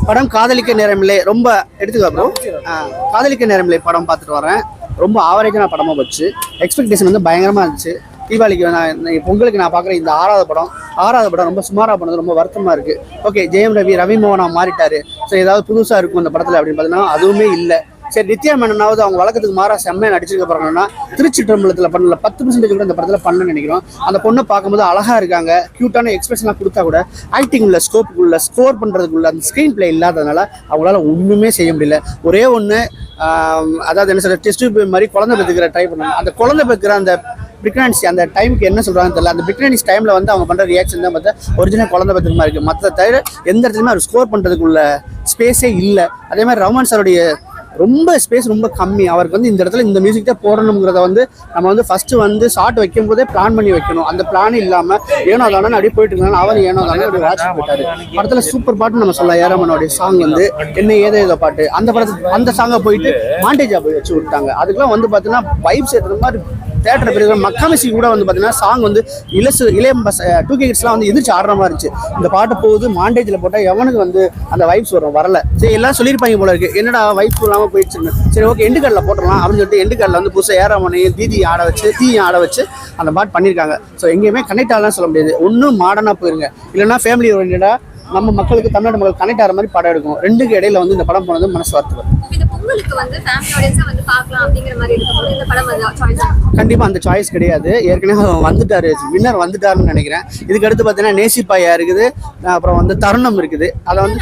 படம் காதலிக்க நேரமில்லை ரொம்ப எடுத்துக்கோ ப்ரோ. காதலிக்க நேரமில்லை படம் பார்த்துட்டு வரேன். ரொம்ப ஆவரேஜான படமாக போச்சு. எக்ஸ்பெக்டேஷன் வந்து பயங்கரமாக இருந்துச்சு. தீபாவளிக்கு பொங்கலுக்கு நான் பார்க்குற இந்த ஆறாவது படம் ரொம்ப சுமாராக பண்ணது ரொம்ப வருத்தமாக இருக்குது. ஓகே, ஜெயம் ரவி மோகனா மாறிட்டாரு. ஸோ ஏதாவது புதுசாக இருக்கும் இந்த படத்தில் அப்படின்னு பார்த்தீங்கன்னா அதுவுமே இல்லை. சரி, நித்யா மேனனாவது அவங்க வழக்கத்துக்கு மாறா செம்மையாக நடிச்சிருக்க போறாங்கன்னா திருச்சி ட்ரம்பலத்தில் பண்ணல 10% கூட இந்த படத்தில் பண்ணணும்னு நினைக்கிறோம். அந்த பொண்ணை பார்க்கும்போது அழகா இருக்காங்க, கியூட்டான எக்ஸ்பிரஷன்லாம் கொடுத்தா கூட ஆக்டிங் உள்ள ஸ்கோப்புக்குள்ள ஸ்கோர் பண்ணுறதுக்குள்ள அந்த ஸ்க்ரீன் பிளே இல்லாததுனால அவங்களால ஒன்றுமே செய்ய முடியல. ஒரே ஒன்று, அதாவது என்ன சொல்ற டெஸ்ட் மாதிரி குழந்தை பெற்றுக்கிற ட்ரை பண்ணாங்க. அந்த குழந்தை பெற்றுக்கிற அந்த பிரிக்னான்சி அந்த டைமுக்கு என்ன சொல்றாங்கன்னு தெரியல. அந்த பிரிக்னான்சி டைம்ல வந்து அவங்க பண்ற ரியாக்ஷன் தான் பார்த்தா ஒரிஜினல் குழந்தை பெற்றுக்க மாதிரி இருக்கு. மற்ற தவிர எந்த இடத்துலையுமே அவர் ஸ்கோர் பண்றதுக்குள்ள ஸ்பேஸே இல்லை. அதே மாதிரி ரஹ்மான் சாருடைய ரொம்ப ஸ்பேஸ் ரொம்ப கம்மி. அவருக்கு வந்து இந்த இடத்துல இந்த மியூசிக் தான் போடணுங்கிறத வந்து நம்ம வந்து ஃபர்ஸ்ட் வந்து ஷார்ட் வைக்கும் போதே பிளான் பண்ணி வைக்கணும். அந்த பிளான் இல்லாம ஏனோ தானே அப்படியே போயிட்டு இருந்தாலும் அவர் ஏனோ தானே அப்படி வாட்ச் போயிட்டாரு. படத்துல சூப்பர் பாட்டு நம்ம சொல்லலாம். ஏராமனோடைய சாங் வந்து என்ன ஏதோ பாட்டு, அந்த படத்துக்கு அந்த சாங்கை போயிட்டு மாண்டேஜா போய் வச்சு விட்டாங்க. அதுக்கெல்லாம் வந்து பார்த்தீங்கன்னா வைப்ஸ் ஏற்றுற மாதிரி தேட்டர் பெரிய மக்காமிசி கூட வந்து பார்த்தீங்கன்னா சாங் வந்து இளையம் 2K கிட்ஸ்லாம் வந்து எதிர்த்து ஆடுற மாதிரி இருந்துச்சு. இந்த பாட்டு போகுது மாண்டேஜில் போட்டால் எவனுக்கு வந்து அந்த வைப்ஸ் வரும் வரல. சரி, எல்லாம் சொல்லியிருப்பாங்க போல இருக்கு, என்னடா வைப்ஸ் இல்லாமல் போயிடுச்சுன்னு. சரி, ஓகே, எண்டு கார்டில் போட்டுடலாம் அப்படின்னு சொல்லிட்டு எண்டு கார்டில் வந்து புதுசாக ஏராமனையும் தீ ஆட வச்சு அந்த பாட்டு பண்ணியிருக்காங்க. ஸோ எங்கேயுமே கனெக்ட் ஆகலாம் சொல்ல முடியாது. ஒன்றும் மாடர்னாக போயிருங்க, இல்லைன்னா ஃபேமிலி ஓரியன்டா நம்ம மக்களுக்கு தமிழ்நாடு மக்கள் கனெக்ட் ஆகிற மாதிரி படம் எடுக்கும். ரெண்டுக்கு இடையில வந்து இந்த படம் போனது மனசு வருத்துவது. கண்டிப்பா அந்த சாய்ஸ் கிடையாது. ஏற்கனவே வந்துட்டாரு, வின்னர் வந்துட்டாருன்னு நினைக்கிறேன். இதுக்கு அடுத்து பார்த்தீங்கன்னா நேசிப்பாயா இருக்குது, அப்புறம் வந்து தருணம் இருக்குது. அதை வந்து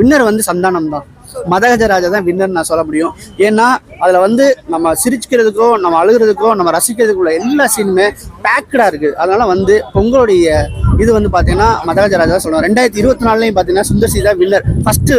வின்னர் வந்து சந்தானம் தான், மதகஜராஜா தான் வின்னர் நான் சொல்ல முடியும். ஏன்னா அதில் வந்து நம்ம சிரிச்சுக்கிறதுக்கோ நம்ம அழுகிறதுக்கோ நம்ம ரசிக்கிறதுக்குள்ள எல்லா சீனுமே பேக்கடாக இருக்குது. அதனால வந்து பொங்கலுடைய இது வந்து பார்த்தீங்கன்னா மதகஜராஜா சொல்லுவோம். 2024 பார்த்தீங்கன்னா சுந்தர் சி தான் வின்னர் ஃபர்ஸ்ட்டு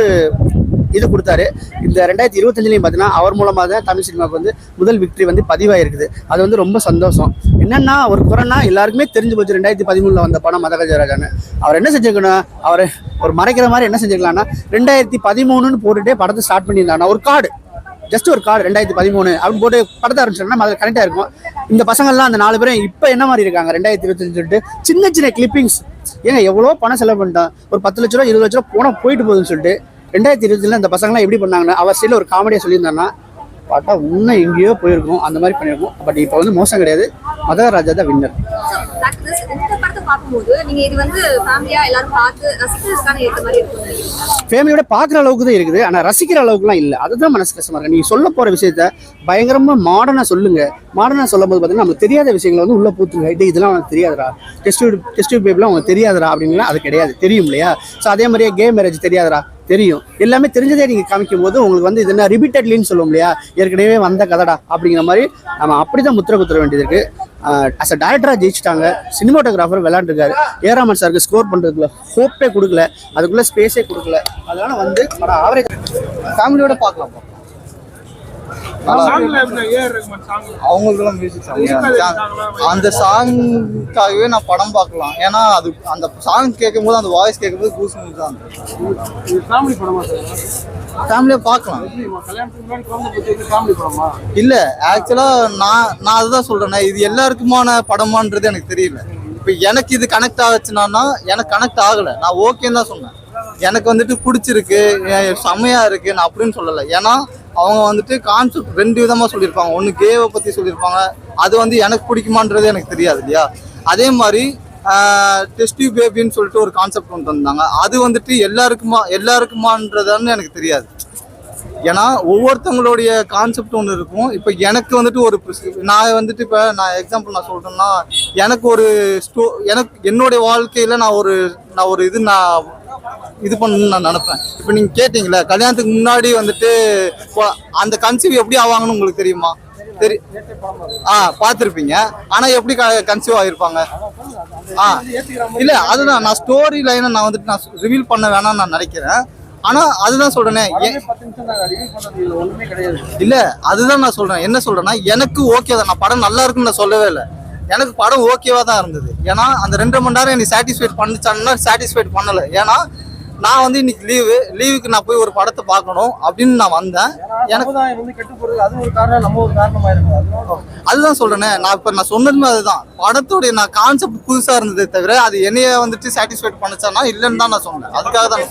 இது கொடுத்தாரு. இந்த 2025 பார்த்தீங்கன்னா அவர் மூலமாக தான் தமிழ் சினிமாவுக்கு வந்து முதல் விக்டரி வந்து பதிவாயிருக்குது. அது வந்து ரொம்ப சந்தோஷம். என்னன்னா ஒரு குறைனா எல்லாருக்குமே தெரிஞ்சு போச்சு. 2013 வந்த படம் மதகஜராஜான்னு. அவர் என்ன செஞ்சுக்கணும், அவர் ஒரு மறைக்கிற மாதிரி என்ன செஞ்சுக்கலாம்னா 2013 போட்டுட்டே படத்தை ஸ்டார்ட் பண்ணியிருந்தாங்கன்னா ஒரு கார்டு, ஜஸ்ட் ஒரு கார்டு 2013 அப்படின்னு போட்டு படத்தை ஆரம்பிச்சோம்னா அதில் கரெக்டாக இருக்கும். இந்த பசங்கள்லாம் அந்த 4 பேரும் இப்போ என்ன மாதிரி இருக்காங்க 2025 சொல்லிட்டு சின்ன சின்ன கிளிப்பிங்ஸ். ஏங்க எவ்வளோ பணம் செலவு பண்ணிட்டோம், ஒரு 10 லட்ச ரூபா 20 லட்ச ரூபா போனால் போயிட்டு போகுதுன்னு சொல்லிட்டு 2020 இந்த பசங்களாம் எப்படி பண்ணாங்கன்னா அவர் ஸ்டைலில் ஒரு காமெடியாக சொல்லியிருந்தாங்கன்னா பார்த்தா இன்னும் எங்கேயோ போயிருக்கும், அந்த மாதிரி பண்ணியிருக்கும். பட் இப்போ வந்து மோசம் கிடையாது, மதகராஜா தான் வின்னர். ஃபேமிலியோட பார்க்குற அளவுக்கு தான் இருக்குது, ஆனால் ரசிக்கிற அளவுக்குலாம் இல்லை. அதுதான் மனசு கஷ்டமா இருக்கு. நீங்கள் சொல்ல போகிற விஷயத்த பயங்கரமாக மாடர்னாக சொல்லுங்க. மாடர்னாக சொல்லும் போது பார்த்தீங்கன்னா நமக்கு தெரியாத விஷயங்களை வந்து உள்ளே பூத்துங்க. இதெல்லாம் அவனுக்கு தெரியாதுடா, டெஸ்ட் பேப்லாம் அவங்களுக்கு தெரியாதுடா அப்படின்னா அது கிடையாது, தெரியும் இல்லையா? ஸோ அதே மாதிரியே கேம் மேரேஜ் தெரியாதுடா, தெரியும். எல்லாமே தெரிஞ்சதே நீங்கள் காமிக்கும் போது உங்களுக்கு வந்து இது என்ன ரிப்பீட்டட்லின்னு சொல்லுவோம் இல்லையா, ஏற்கனவே வந்த கதடா அப்படிங்கிற மாதிரி நம்ம அப்படி தான் முத்திர குத்துற வேண்டியது இருக்கு. அஸ் அ டேரக்டராக ஜெயிச்சிட்டாங்க, சினிமாட்டோகிராஃபர் விளையாண்டுருக்காரு. ஏராமன் சாருக்கு ஸ்கோர் பண்ணுறதுக்குள்ள ஹோப்பே கொடுக்கல, அதுக்குள்ள ஸ்பேஸே கொடுக்கல. அதனால வந்து படம் ஆவரேஜ். ஃபேமிலியோட பார்க்கலாம். அவங்களுக்கெல்லாம் மியூசிக் அந்த சாங்காகவே நான் படம் பார்க்கலாம். ஏன்னா அது அந்த சாங் கேட்கும் போது அந்த வாய்ஸ் கேட்கும் போது கூஸ் தான். ஃபேமிலியா பார்க்கலாம். இல்ல ஆக்சுவலா நான் அதுதான் சொல்றேன், இது எல்லாருக்குமான படமான்றது எனக்கு தெரியல. இப்ப எனக்கு இது கனெக்ட் ஆச்சுன்னா எனக்கு கனெக்ட் ஆகல, நான் ஓகேன்னு தான் சொன்னேன். எனக்கு வந்துட்டு பிடிச்சிருக்கு, செம்மையா இருக்கு நான் அப்படின்னு சொல்லலை. ஏன்னா அவங்க வந்துட்டு கான்செப்ட் 2 விதமாக சொல்லியிருப்பாங்க. ஒன்று கேவை பற்றி சொல்லியிருப்பாங்க, அது வந்து எனக்கு பிடிக்குமான்றது எனக்கு தெரியாது இல்லையா. அதே மாதிரி டெஸ்ட் பேபின்னு சொல்லிட்டு ஒரு கான்செப்ட் கொண்டு வந்தாங்க, அது வந்துட்டு எல்லாருக்குமான்றதுன்னு எனக்கு தெரியாது. ஏன்னா ஒவ்வொருத்தவங்களுடைய கான்செப்ட் ஒன்று இருக்கும். இப்போ எனக்கு வந்துட்டு ஒரு நான் வந்துட்டு இப்போ நான் எக்ஸாம்பிள் நான் சொல்கிறேன்னா எனக்கு என்னுடைய வாழ்க்கையில் நான் ஒரு இது பண்ணணும்னு நான் நினைப்பேன். இப்போ நீங்கள் கேட்டீங்களே கல்யாணத்துக்கு முன்னாடி வந்துட்டு அந்த கன்சீவ் எப்படி ஆவாங்கன்னு உங்களுக்கு தெரியுமா? பார்த்துருப்பீங்க. ஆனால் எப்படி கன்சீவ் ஆகிருப்பாங்க? இல்லை அதுதான் நான் ஸ்டோரி லைனை நான் வந்துட்டு நான் ரிவீல் பண்ண வேணாம்னு நான் நினைக்கிறேன். ஆனா அதுதான் சொல்றேனே, இல்ல அதுதான் நான் சொல்றேன். என்ன சொல்றேன்னா எனக்கு ஓகே தான், நான் படம் நல்லா இருக்குன்னு நான் சொல்லவே இல்லை. எனக்கு படம் ஓகேவா தான் இருந்தது. ஏன்னா அந்த 2 மணி நேரம் என்னை சாட்டிஸ்ஃபைட் பண்ணிச்சான்னா சாட்டிஸ்ஃபைட் பண்ணலை. ஏன்னா நான் வந்து இன்னைக்கு லீவுக்கு நான் போய் ஒரு படத்தை பார்க்கணும் அப்படின்னு நான் வந்தேன். எனக்கு கெட்டு போறது அது ஒரு காரணம், நம்ம ஒரு காரணமா இருக்கும். அதுதான் சொல்றேனே, நான் சொன்னதுமே அதுதான். படத்தோடைய நான் கான்செப்ட் புதுசா இருந்ததே தவிர அது என்னைய வந்துட்டு சாட்டிஸ்ஃபைட் பண்ணுச்சானா இல்லைன்னு தான் நான் சொன்னேன். அதுக்காக தான்